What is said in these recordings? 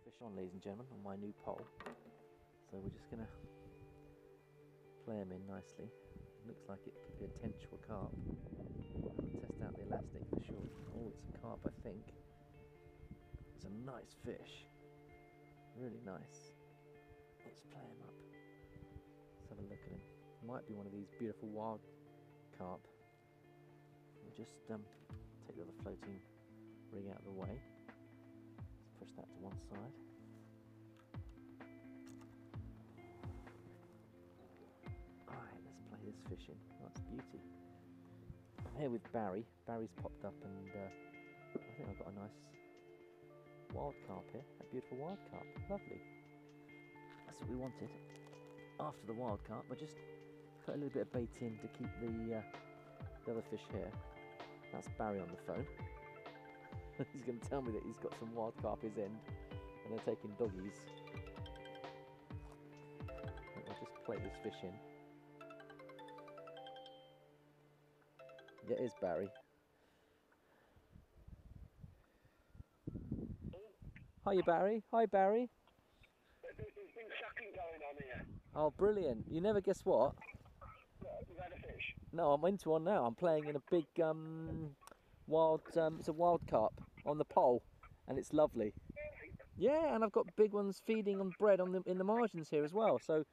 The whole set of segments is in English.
fish on, ladies and gentlemen, on my new pole. So we're just going to play him in nicely. Looks like it could be a tench or a carp. I'll test out the elastic for sure. Oh, it's a carp, I think. It's a nice fish. Really nice. Let's play him up. Let's have a look at him. Might be one of these beautiful wild carp. We'll just take the other floating rig out of the way. Let's push that to one side. Alright, let's play this fish in. That's beauty. I'm here with Barry. Barry's popped up and I think I've got a nice wild carp here. A beautiful wild carp. Lovely. That's what we wanted. After the wild carp, I just put a little bit of bait in to keep the other fish here. That's Barry on the phone. He's going to tell me that he's got some wild carp his end and they're taking doggies. I'll just play this fish in. Yeah, it is Barry. Hiya Barry. Hi Barry. There's been sucking going on here. Oh brilliant. You never guess what? You've had a fish? No, I'm into one now. I'm playing in a big wild, it's a wild carp on the pole and it's lovely. Yeah, and I've got big ones feeding on bread on in the margins here as well. So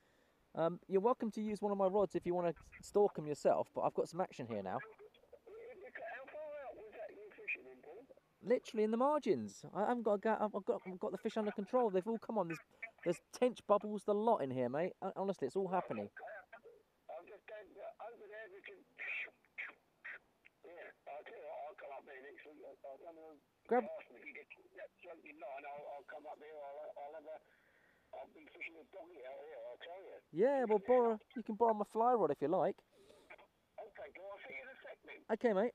you're welcome to use one of my rods if you want to stalk them yourself, but I've got some action here now. How far out was that you fishing in, Paul? Literally in the margins. I've got the fish under control. They've all come on. There's tench bubbles, the lot in here, mate. Honestly, it's all happening. I'm just going over there. We can. Yeah, I'll tell you what, I'll come up there next week. I don't know. Grab. If you get that floating line, I'll come up there. I'll be fishing a doggy out here. I'll tell you. Yeah, well, you can borrow my fly rod if you like. Okay, well, I'll see you in a sec then. Okay, mate.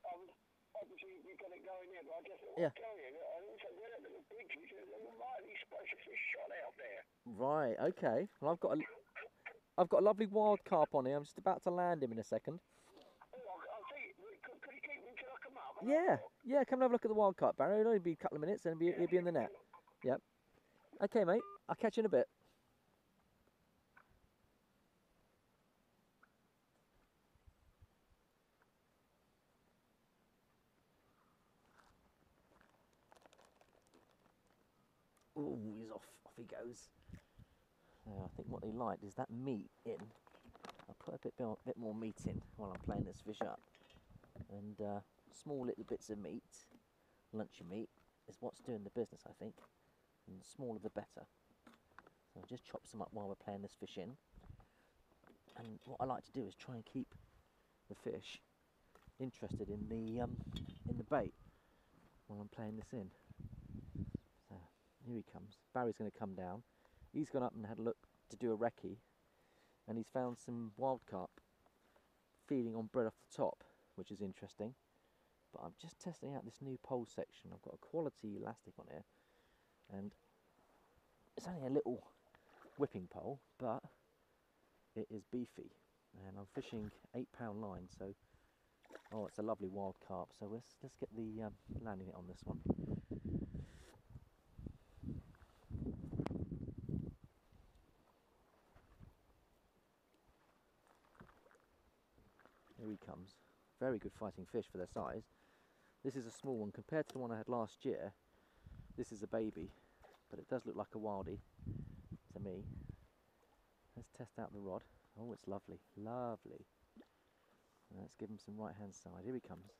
Obviously, you've got it going there, but I just Yeah. I'll tell you, I also read at the bridge, there's a mighty splash of fish shot out there. Right. Okay. Well, I've got a lovely wild carp on here. I'm just about to land him in a second. Oh, I'll see. Could you keep me until I come up? Yeah. Come and have a look at the wild carp, Barry. It'll only be a couple of minutes and he'll be in the net. Yep. Okay, mate. I'll catch you in a bit. Ooh, he's off. Off he goes. I think what they liked is that meat in. I'll put a bit more meat in while I'm playing this fish up. And small little bits of meat, luncheon meat, is what's doing the business, I think. And the smaller the better. So I'll just chop some up while we're playing this fish in. And what I like to do is try and keep the fish interested in the bait while I'm playing this in. So here he comes. Barry's going to come down. He's gone up and had a look to do a recce, and he's found some wild carp feeding on bread off the top, which is interesting. But I'm just testing out this new pole section. I've got a quality elastic on here, and it's only a little whipping pole, but it is beefy. And I'm fishing 8-pound line, so it's a lovely wild carp. So let's get the landing it on this one. Here he comes. Very good fighting fish for their size. This is a small one compared to the one I had last year. This is a baby, but it does look like a wildie to me. Let's test out the rod. Oh, it's lovely, lovely. Let's give him some right hand side. Here he comes.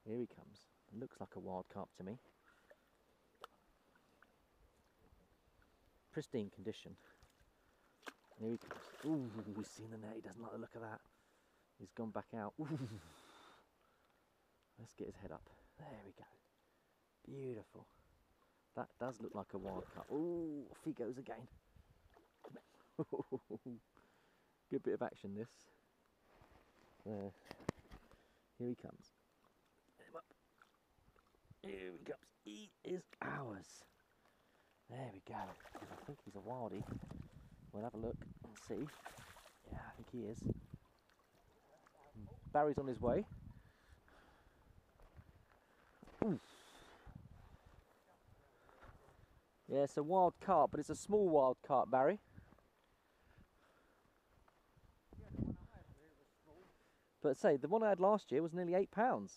Here he comes. It looks like a wild carp to me. Pristine condition. Here he comes. Ooh, he's seen the net. He doesn't like the look of that. He's gone back out. Ooh. Let's get his head up. There we go. Beautiful. That does look like a wild carp. Ooh, off he goes again. Good bit of action this. There. Here he comes. Get him up. Here he comes. He is ours. There we go. I think he's a wildie. We'll have a look and see. Yeah, I think he is. Barry's on his way. Ooh. Yeah, it's a wild carp, but it's a small wild carp, Barry. Yeah, the one I had here was small. But say, the one I had last year was nearly £8.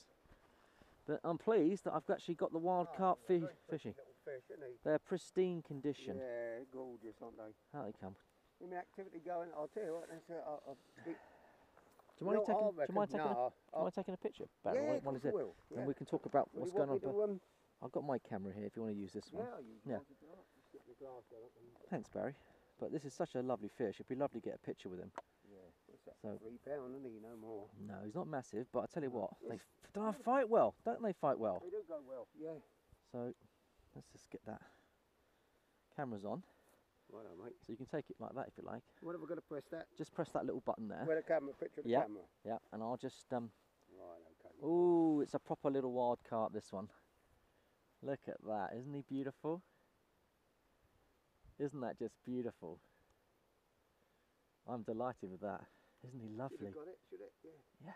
But I'm pleased that I've actually got the wild carp they're very fishing. pretty little fish, isn't he? They're pristine condition. Yeah, gorgeous, aren't they? How they come. Give me activity going. I'll tell you what. There's a big. Do you mind No, I taking? Do you mind reckon- taking? no, Do you mind taking a picture, Barry? Yeah, while- of while course he's I there? will. And Yeah. we can talk about Well, what's you going on. want me But to, I've got my camera here if you want to use this one. yeah, I'll use Yeah. mine if you like. Just get the glass down. Thanks, Barry. But this is such a lovely fish. It'd be lovely to get a picture with him. Yeah, what's that? So- 3 pound, isn't he? No more. No, he's not massive, but I tell you what, they Yes. don't fight well, don't they? Fight well. They do go well. Yeah. So let's just get that cameras on, Right on, mate. so you can take it like that if you like. What have we got to press that? Just press that little button there. Where the camera, picture of the Yeah. camera. Yeah, and I'll just Right, okay. Ooh, it's a proper little wild carp, this one. Look at that, isn't he beautiful? Isn't that just beautiful? I'm delighted with that. Isn't he Should lovely? have got it, should it? Yeah. Yeah.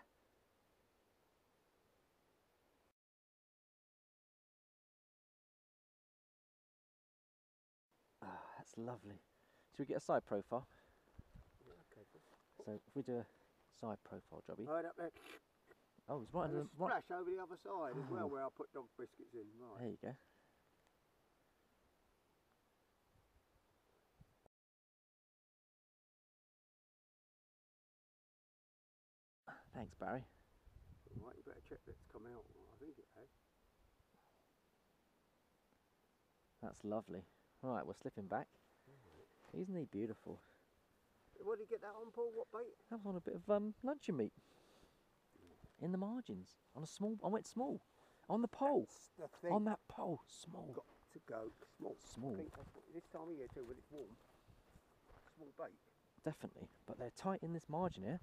Ah, that's lovely. Should we get a side profile? Yeah, okay. So if we do a side profile, Jobby. Right up there. Oh, it's right And under a the right. splash over the other side as well, Oh. where I put dog biscuits in. Right. There you go. Thanks, Barry. Right, you better check that's come out. I think it has. That's lovely. Right, we're slipping back. Isn't he beautiful? What did you get that on, Paul? What bait? That was on a bit of luncheon meat. In the margins. On a small, I went small. On the pole. That's the thing. On that pole. Small. Got to go small. Small. I think that's what, this time of year too, when it's warm. Small bait. Definitely. But they're tight in this margin here.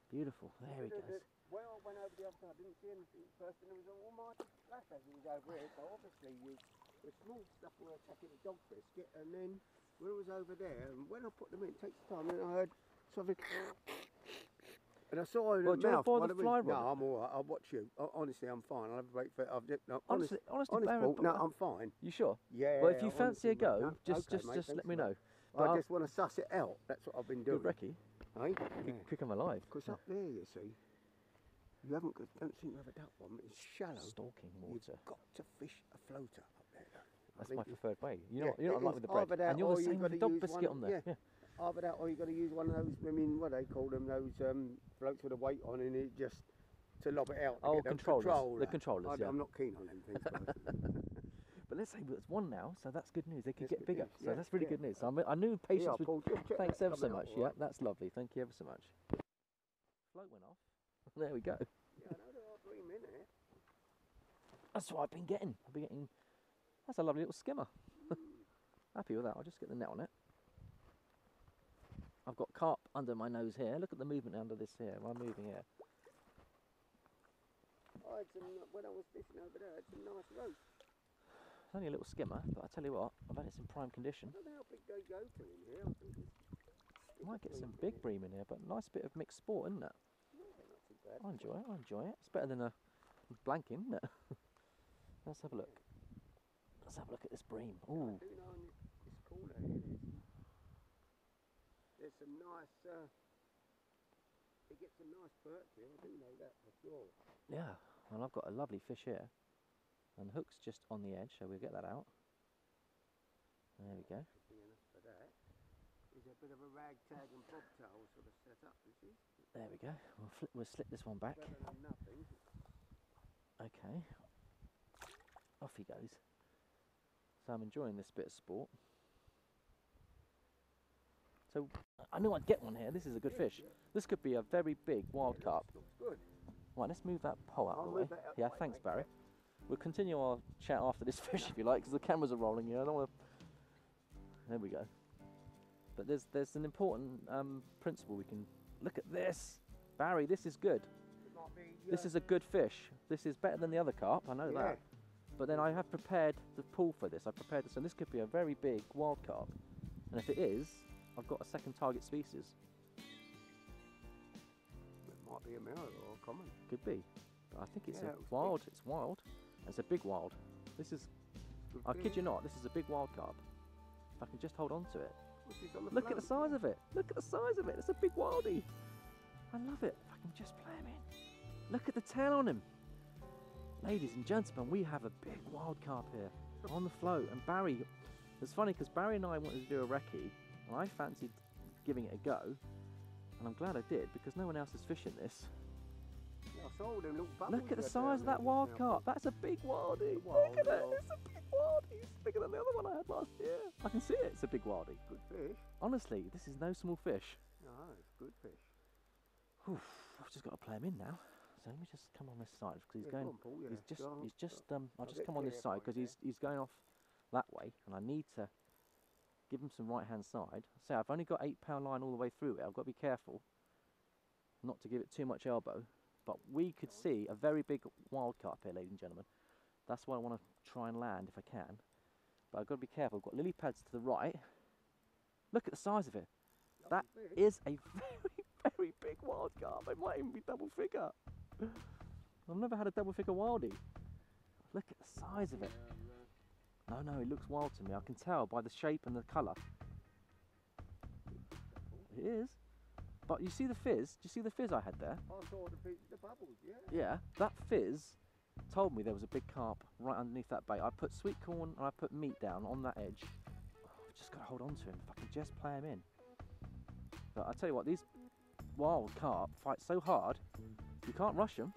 Beautiful. There he goes. Well, I went over the other side. I didn't see anything first, and there was all my flash as he was over here. So obviously, the small stuff we were attacking the dog biscuit, and then when it was over there, and when I put them in, it takes time, and I heard something. And I saw in Well, the do you mouth. want to what fly it was- rod? No, I'm all right. I'll watch you. Honestly, I'm fine. I'll have a break for. No, Honestly, honest, Barry, Paul, no, but- I'm fine. You sure? Yeah. Well, if you fancy a honestly, go, mate, no, just okay, mate, just let thanks me for that. know. But I just want to suss it out. That's what I've been doing. Good recce. Eh? Kick 'em alive. Because up there, you see, you haven't got, don't seem to have a duck one. It's shallow. Stalking water. You've got to fish a floater up there. That's think my you- preferred way. Yeah, You're not it like is. with the bread. Either that And you're or the you've same with the gotta dog use biscuit one- on there. yeah. Either that, or you got to use one of those. I mean, what do they call them? Those floats with a weight on, and it just to lob it out. to Oh, get the controllers. controller. The controllers, yeah. I'm not keen on them things. guys. But let's say it's one now, so that's good news. They could That's get good bigger, news, so yeah, that's really yeah. good news. So I knew patience Yeah, would. Paul, just check Thanks that ever so come out, much. all Yeah, right? that's lovely. Thank you ever so much. Float went off. There we go. Yeah, I know there are bream in it. That's what I've been getting. That's a lovely little skimmer. Happy with that. I'll just get the net on it. I've got carp under my nose here. Look at the movement under this here. I'm moving here. I had some, when I was fishing over there, I had some nice roast. It's only a little skimmer, but I tell you what, I've had it in prime condition. I don't know how big they go to in here. I think it's Might get some bream big bream in here, but nice bit of mixed sport, isn't it? Yeah, not too bad. I enjoy it. I enjoy it. It's better than a blanking, isn't it? Let's have a look. Let's have a look at this bream. Ooh. I do know in this corner here, there's some nice, you get some nice perch here. I didn't know that for sure. Yeah. Well, I've got a lovely fish here. And the hook's just on the edge, so we'll get that out. There we go. Should be enough for that. There's a bit of a ragtag and bobtail sort of set up, you see? There we go. We'll slip this one back. Better than nothing. Okay. Off he goes. So I'm enjoying this bit of sport. So I knew I'd get one here. This is a good fish. This could be a very big wild carp. Looks good. Right, let's move that pole out I'll of the way. move that out the Yeah, way, thanks, mate. Barry. We'll continue our chat after this fish if you like, because the cameras are rolling. You know, I don't want to. There we go. But there's an important principle we can look at this. Barry, this is good. It might be, This is a good fish. This is better than the other carp. I know yeah. that. But then I have prepared the pool for this. I prepared this, and this could be a very big wild carp. And if it is, I've got a second target species. It might be a mirror or a common. Could be. But I think it's Yeah, a it was big. wild. It's wild. And it's a big wild. This is I kid you not, this is a big wild carp. If I can just hold on to it. What's this on the Look at the float? size of it. Look at the size of it. It's a big wildie. I love it. If I can just play him in. Look at the tail on him. Ladies and gentlemen, we have a big wild carp here on the float. And Barry, it's funny because Barry and I wanted to do a recce, and I fancied giving it a go. And I'm glad I did because no one else is fishing this. Yeah, I saw them little bubbles. Look at the there size of down that there wild just carp. now. That's a big wildie. Wild Look at it. carp. It's a big wildie. It's bigger than the other one I had last year. I can see it. It's a big wildie. Good fish. Honestly, this is no small fish. No, it's good fish. Oof, I've just got to play him in now. So let me just come on this side because he's Yeah, going. go on, Paul, yeah. He's just. Go on, He's just. go on. I'll I'll just get come on this clear side for because you he's going off that way, and I need to give him some right hand side. So I've only got 8-pound line all the way through it. I've got to be careful not to give it too much elbow. But we could see a very big wild carp here, ladies and gentlemen. That's why I want to try and land if I can. But I've got to be careful. I've got lily pads to the right. Look at the size of it. That Lovely fish. is a very, very big wild carp. It might even be double figure. I've never had a double figure wildie. Look at the size of it. No, it looks wild to me. I can tell by the shape and the colour. It is. But you see the fizz? Do you see the fizz I had there? I saw the bubbles, yeah. Yeah, that fizz told me there was a big carp right underneath that bait. I put sweet corn and I put meat down on that edge. I've just got to hold on to him if I can just play him in. But I tell you what, these wild carp fight so hard, you can't rush them.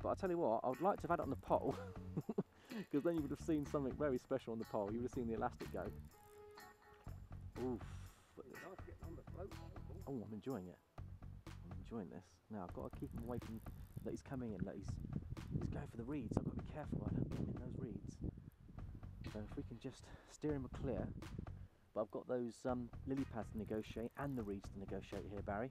But I tell you what, I would like to have had it on the pole, because then you would have seen something very special on the pole. You would have seen the elastic go. Oof. Nice getting on the float. Oh, I'm enjoying it. I'm enjoying this. Now I've got to keep him away from that. He's coming in. That he's going for the reeds. I've got to be careful. I don't get him in those reeds. So if we can just steer him clear. But I've got those lily pads to negotiate and the reeds to negotiate here, Barry.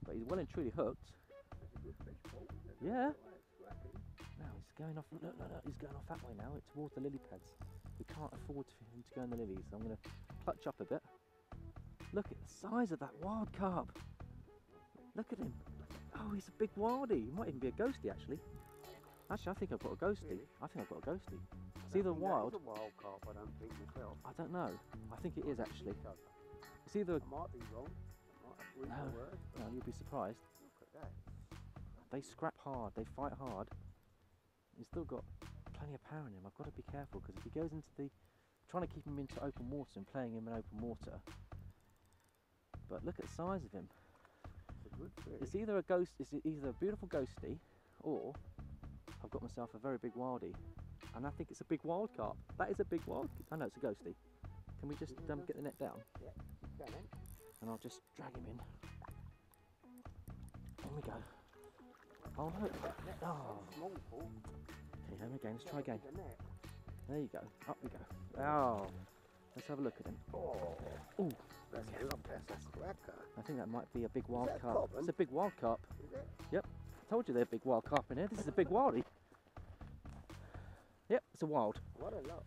But he's well and truly hooked. That's a good fish, Paul. Yeah. Scrappy. Now he's going off. Look, he's going off that way now. Towards the lily pads. We can't afford for him to go in the lilies. So I'm going to clutch up a bit. Look at the size of that wild carp. Look at him. Oh, he's a big wildie. He might even be a ghostie, actually. Actually, I think I've got a ghostie. Really? I think I've got a ghostie. I It's either don't think that wild. is a wild carp, I don't think myself. I don't know. I think it is actually. So. It's either. I might be wrong. I might have to read No. the word. No, you'll be surprised. Look at that. They scrap hard. They fight hard. He's still got plenty of power in him. I've got to be careful because if he goes into the, trying to keep him into open water and playing him in open water. But look at the size of him. It's a good fish. It's either a ghost. It's either a beautiful ghostie, or I've got myself a very big wildie, and I think it's a big wild carp. That is a big wild. I know it's a ghostie. Can we just get the net down? Yeah, you can. And I'll just drag him in. Here we go. Oh look! Oh. Small, Paul. Okay, here we go. Let's try again. The net. There you go. Up we go. Oh. Let's have a look at him. Oh, Ooh. that's a cracker. I think that might be a big wild that carp. common? It's a big wild carp. Is it? Yep. I told you there's a big wild carp in here. This is a big wildie. Yep, it's a wild. What a lot.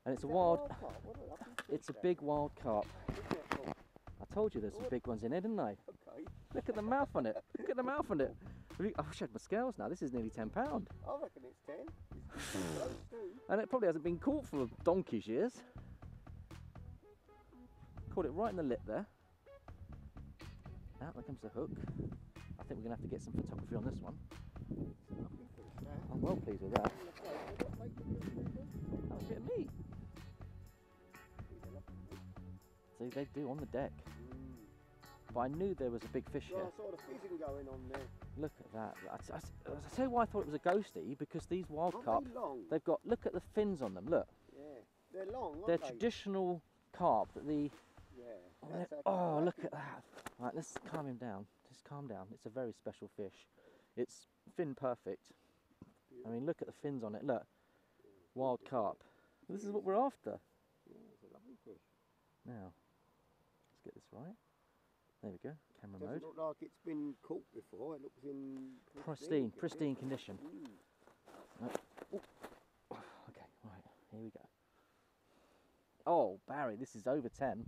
And it's a Is that wild. carp? What a lovely fish It's a that big wild carp. is, isn't it, Paul? I told you there's some big ones in here, didn't I? Okay. Look at the mouth on it. Look at the mouth on it. I wish I had my scales now. This is nearly 10 pound. I reckon it's 10. It's close too. And it probably hasn't been caught for donkey's years. Caught it right in the lip there. Out there comes the hook. I think we're going to have to get some photography on this one. It's a lovely fish, that. I'm well pleased with that. On the float, what make it look really good? That was a bit of meat. It's a lovely fish. See, they do on the deck. Mm. But I knew there was a big fish Well, here. I saw the fizzing going on there. Look at that. I tell you why I thought it was a ghostie, because these wild Aren't carp, they long? they've got, look at the fins on them, look. Yeah. They're long, aren't They're they? traditional carp that the, Yeah. That's a oh, look cracky- at that. Right, let's calm him down. Just calm down. It's a very special fish. It's fin perfect. I mean, look at the fins on it. Look, wild carp. This is what we're after. Yeah, it's a lovely fish. Now, let's get this right. There we go. Camera Doesn't mode. look like it's been caught before. It looks in Pristine condition. Mm. Okay, right. Here we go. Oh, Barry, this is over 10.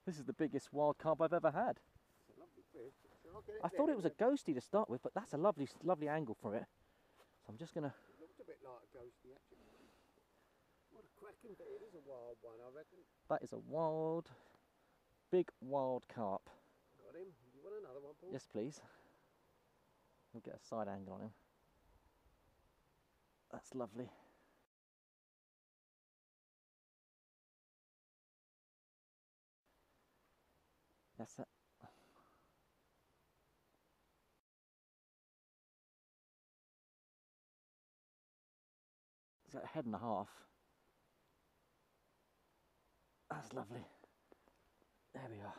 This is the biggest wild carp I've ever had. It's a lovely fish. So I'll get I thought there, it was a ghostie to start with, but that's a lovely angle for it. So I'm just gonna. It looked a bit like a ghostie actually. cracking, but it is a wild one, I reckon. That is a wild, big wild carp. Got him. You want another one, Paul? Yes, please. We'll get a side angle on him. That's lovely. That's it. It's like a head and a half. That's lovely. There we are.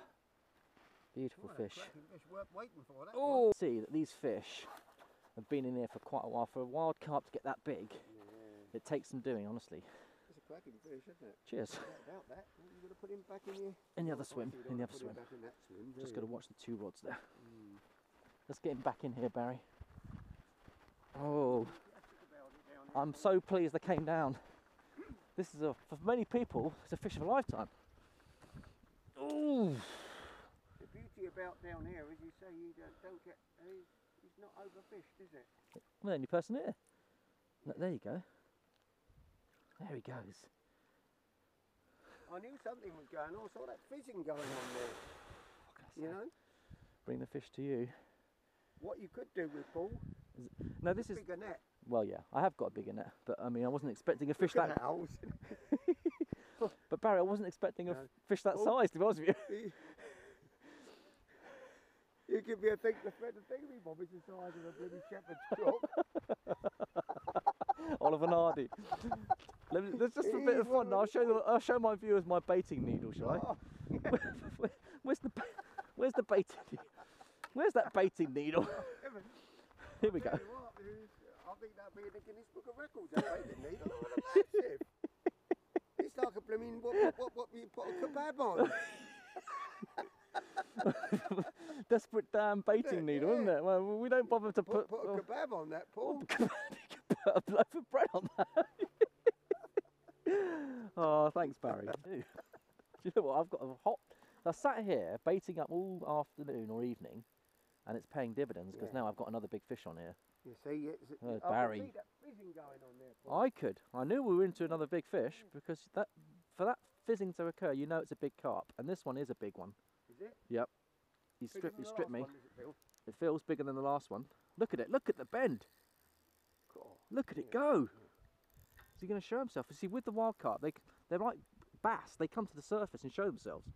Beautiful fish. Fish worth waiting for, that Oh! See that these fish have been in here for quite a while. For a wild carp to get that big, it takes some doing, honestly. It's a cracking fish, isn't it? Cheers. About that, you've got to put him back in your... In the other swim. In the other swim. Just got to watch the 2 rods there. Let's get him back in here, Barry. Oh, I'm so pleased they came down. This is for many people, it's a fish of a lifetime. Ooh. The beauty about down here is you say you don't get... He's not overfished, is it? I'm the only person here. Look, there you go. There he goes. I knew something was going on. I saw that fizzing going on there. You know? Bring the fish to you. What you could do with Paul... No, this is... bigger net. Well, yeah, I have got a bigger net, but I mean, I wasn't expecting a fish that... But Barry, I wasn't expecting a fish that size, to be honest with you. You give me a thing, the thingy bob is the size of a bloody shepherd's crook. Oliver Nardi. There's just a bit of fun. I'll show my viewers my baiting needle, shall I? Where's the baiting needle? Where's that baiting needle? Here we go. I think that'd be in the Guinness Book of Records, that baiting needle. Massive. It's like a blooming, what you put a kebab on. Desperate damn baiting needle, isn't it? Well, we don't bother to put a kebab on that, Paul. Put a loaf of bread on that. Oh, thanks, Barry. Do you know what? I've got a hot... I sat here baiting up all afternoon or evening, and it's paying dividends because now I've got another big fish on here. You see, Barry. I can see that fizzing going on there, Paul. I could. I knew we were into another big fish because for that fizzing to occur, you know it's a big carp, and this one is a big one. Is it? Yep. He stripped me. One, does it feel? It feels bigger than the last one. Look at it. Look at the bend. God. Look at it go. Is he going to show himself? You see, with the wild carp, they're like bass. They come to the surface and show themselves.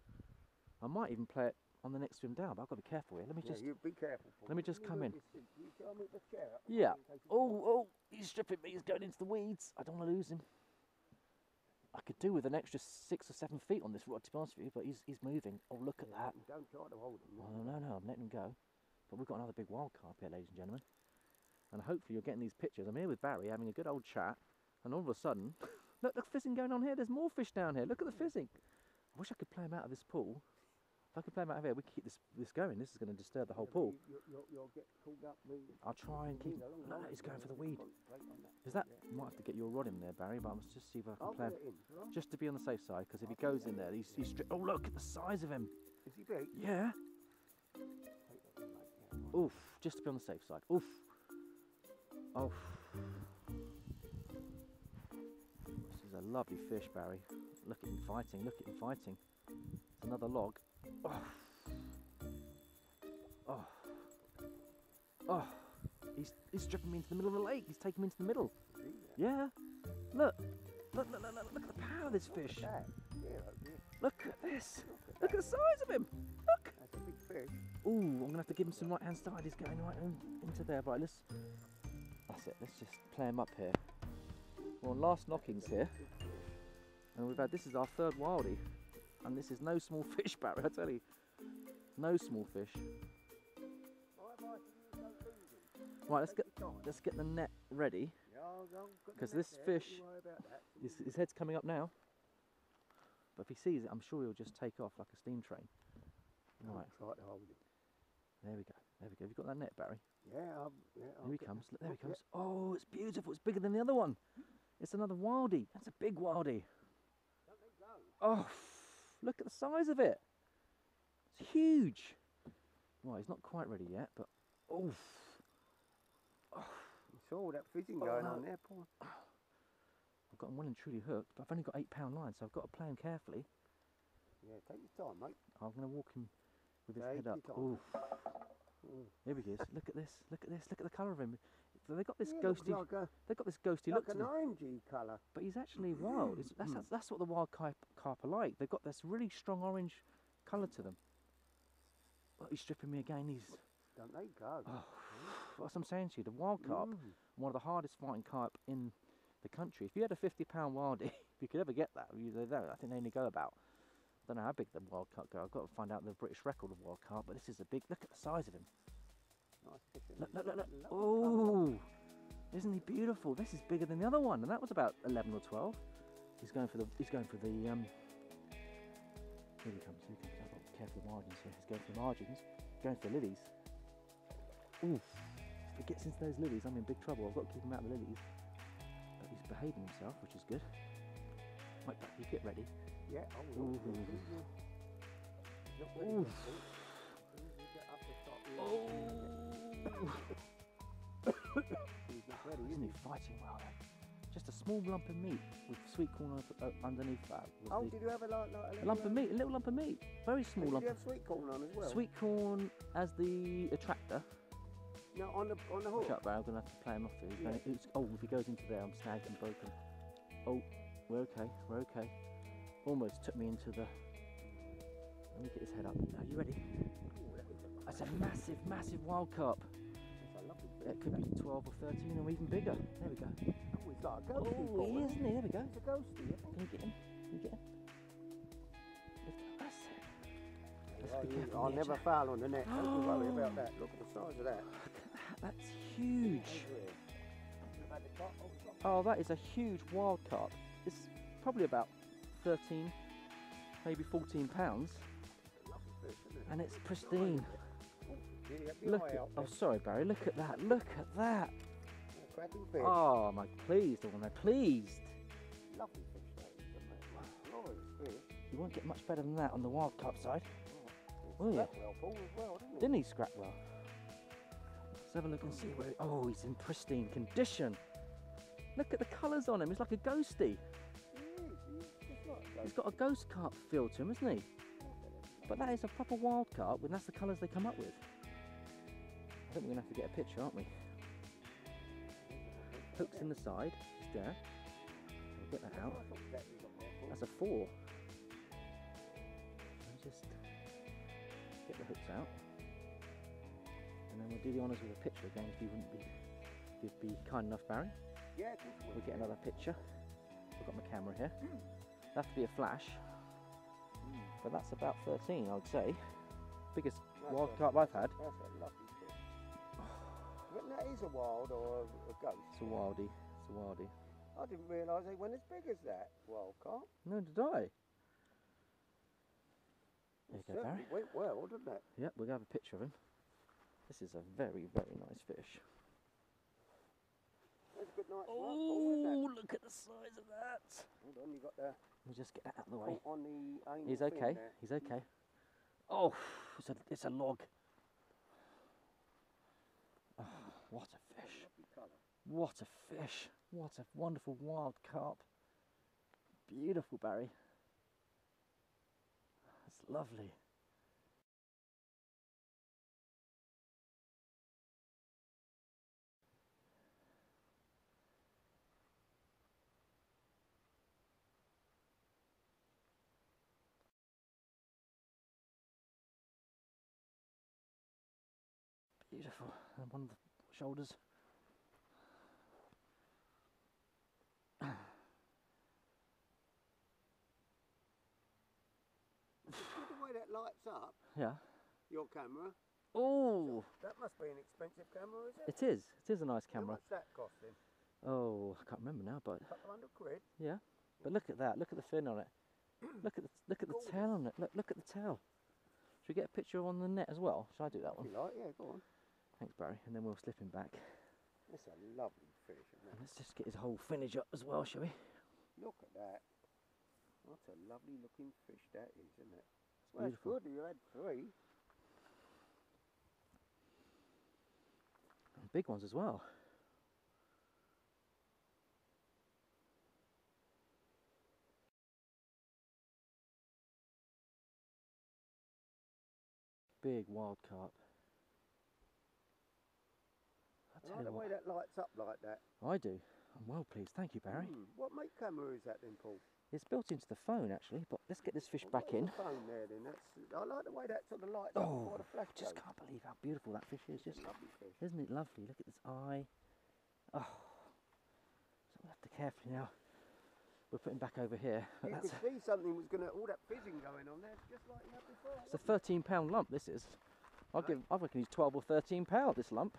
I might even play it on the next swim down, but I've got to be careful here. Let me just... you be careful, Paul. Let me just come in. You tell me the chair up. Yeah. Oh, he's stripping me. He's going into the weeds. I don't want to lose him. I could do with an extra 6 or 7 feet on this rod, to be honest with you, but he's moving. Oh, look at that. Don't try to hold him. Oh, no, I'm letting him go. But we've got another big wild carp here, ladies and gentlemen. And hopefully you're getting these pictures. I'm here with Barry having a good old chat, and all of a sudden, look, the fizzing going on here. There's more fish down here. Look at the fizzing. I wish I could play him out of this pool. If I could play him out of here, we could keep this going. This is going to disturb the whole pool. You'll get pulled up. I'll try and keep... No, he's going for the weed. Is that... You might have to get your rod in there, Barry, but I must just see if I can play him. Just to be on the safe side, because if he goes in there, he's oh, look at the size of him. Is he big? Yeah. Oof, just to be on the safe side. Oof. Oh. This is a lovely fish, Barry. Look at him fighting, look at him fighting. It's another log. Oh. Oh. Oh. He's stripping me into the middle of the lake. He's taking me into the middle. Yeah. Look. Look at the power of this fish. Look at this. Look at the size of him. Look. That's a big fish. Ooh, I'm going to have to give him some right hand side. He's going right into there. Right, that's it. Let's just play him up here. We're on last knockings here. And this is our 3rd wildie. And this is no small fish, Barry, I tell you. No small fish. Right, let's get the net ready. Because this fish, his head's coming up now. But if he sees it, I'm sure he'll just take off like a steam train. Right. Try to hold it. There we go. There we go. Have you got that net, Barry? Yeah. Here he comes. Look, there he comes. Oh, it's beautiful. It's bigger than the other one. It's another wildie. That's a big wildie. Oh, look at the size of it. It's huge. Well, he's not quite ready yet, but oh. You saw all that fizzing going on there, Paul. I've got them well and truly hooked, but I've only got 8-pound line, so I've got to play him carefully. Yeah, take your time, mate. I'm going to walk him with his Take head up. your time. Ooh. Here he is. Look at this. Look at this. Look at the colour of him. They've got this Yeah, looks ghosty. They've got this ghosty look like to an them. orangey colour. But he's actually wild. That's what the wild carp are like. They've got this really strong orange colour to them. But he's stripping me again. He's. Don't they go? Oh, that's what I'm saying to you. The wild carp, one of the hardest fighting carp in the country. If you had a 50-pound wildie, if you could ever get that, I think they only go about. I don't know how big the wild carp go. I've got to find out the British record of wild carp. But this is a big. Look at the size of him. Nice fish, Look. Oh, isn't he beautiful? This is bigger than the other one, and that was about 11 or 12. He's going for the. Here he comes. I've got to be careful with margins here. He's going for the margins. Going for the lilies. Ooh, if he gets into those lilies, I'm in big trouble. I've got to keep him out of the lilies. But he's behaving himself, which is good. Right, you get ready. Yeah. Ooh. Ooh. He's not ready, Isn't he fighting well then? Just a small lump of meat with sweet corn underneath that. Did you have a lump of meat? A little lump of meat. Very small lump. Did you have sweet corn on as well? Sweet corn as the attractor. No, on the hook. Shut up, Barry. I'm going to have to play him off here. If he goes into there, I'm snagged and broken. Oh, we're okay. We're okay. Almost took me into the. Let me get his head up. Are you ready? That's a massive, massive wild carp. It could be 12 or 13 or even bigger. There we go. Oh, he's like a ghosty. Oh, he is, isn't he? There we go. He's a ghosty, isn't he? Can you get him? Can you get him? That's it. Let's be careful. I'll never foul on the net. Don't you worry about that. Look at the size of that. Look at that. That's huge. Over here. Oh, that is a huge wild carp. It's probably about 13, maybe 14 pounds. Lovely fish, isn't it? And it's pristine. Look oh, sorry, Barry. Look at that. Look at that. Cracking fish. Oh, am I pleased? Or am I pleased? Lovely fish, that is, isn't it? Glorious fish. You won't get much better than that on the wild carp side. Oh, yeah. Well, Paul, as well, didn't he? Didn't he scrap well? Let's have a look and see where. Oh, he's in pristine condition. Look at the colours on him. He's like a ghosty. He's got a ghost carp feel to him, isn't he? But that is a proper wild carp, and that's the colours they come up with. I think we're going to have to get a picture, aren't we? Hooks in the side, just there. We'll get that out. That's a 4. I'll just get the hooks out. And then we'll do the honours with a picture again if you'd be kind enough, Barry. Yeah, we'll get another picture. I've got my camera here. It'll have to be a flash. But that's about 13, I would say. Biggest wild carp I've had. That's a lovely fish. But that is a wild or a ghost? It's a wildie. It's a wildie. I didn't realise they went as big as that, wild carp. No, did I? There you go, Barry. It went well, didn't it? Yep, we'll have a picture of him. This is a very, very nice fish. That's a good night's work, oh, look at the size of that. Hold on, you got the... We'll just get that out of the way. On the anal He's okay. There. He's okay. Oh, it's a log. Oh, what a fish. What a fish. What a wonderful wild carp. Beautiful, Barry. That's lovely. Beautiful. And one of the shoulders. See the way that lights up? Yeah. Your camera? Oh! That must be an expensive camera, is it? It is. It is a nice camera. How much that costing? Oh, I can't remember now, but... A couple £100. Yeah. But look at that. Look at the fin on it. Look at the tail on it. Look at the tail. Should we get a picture on the net as well? Shall I do that one? If you like, yeah, go on. Thanks, Barry. And then we'll slip him back. That's a lovely fish, isn't it? And let's just get his whole finnage up as well, shall we? Look at that. What a lovely looking fish that is, isn't it? It's well, beautiful. That's good. You had 3. And big ones as well. big wild carp. I like the way that lights up like that. I do. I'm well pleased. Thank you, Barry. What make camera is that then, Paul? It's built into the phone actually, but let's get this fish Well, back in. the phone there then. I like the way that sort of lights up before the flash I just goes. can't believe how beautiful that fish is. Just, Lovely fish. isn't it lovely? Look at this eye. Oh, so we have to carefully now. We're putting back over here. You could see something was going to, all that fizzing going on there, just like you had before. It's a 13-pound lump. This is. I reckon he's 12 or 13 pound. This lump.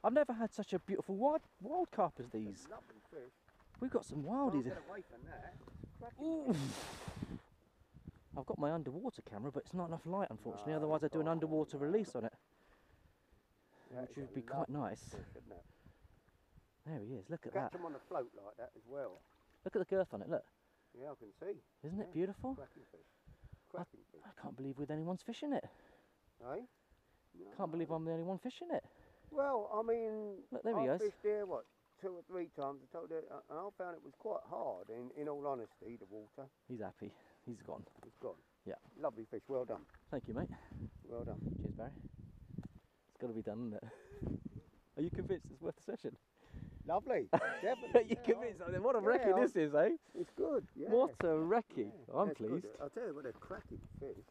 I've never had such a beautiful wild carp as these. Lovely fish. We've got some wildies. Can't get away from that. Ooh. I've got my underwater camera, but it's not enough light, unfortunately. Otherwise, I'd do an underwater release on it, which would be quite nice. Fish, isn't it? There he is. Look at Catch that. them on a float like that as well. Look at the girth on it. Look. Yeah, I can see. Isn't it beautiful? Cracking fish. Cracking fish. I can't believe we're the only ones fishing it. Eh? Can't believe I'm the only one fishing it. Well, I mean, Look, there he I goes. fished here, what, 2 or 3 times. I told you, and I found it was quite hard, in all honesty, the water. He's happy. He's gone. It's gone. Yeah. Lovely fish, well done. Thank you, mate. Well done. Cheers, Barry. It's got to be done, isn't it? Are you convinced it's worth the session? Lovely, definitely. You convinced? I mean, what a recce this is, eh? It's good, yeah. What a recce. Yeah, I'm it's good. pleased. I'll tell you what, they're cracking fish.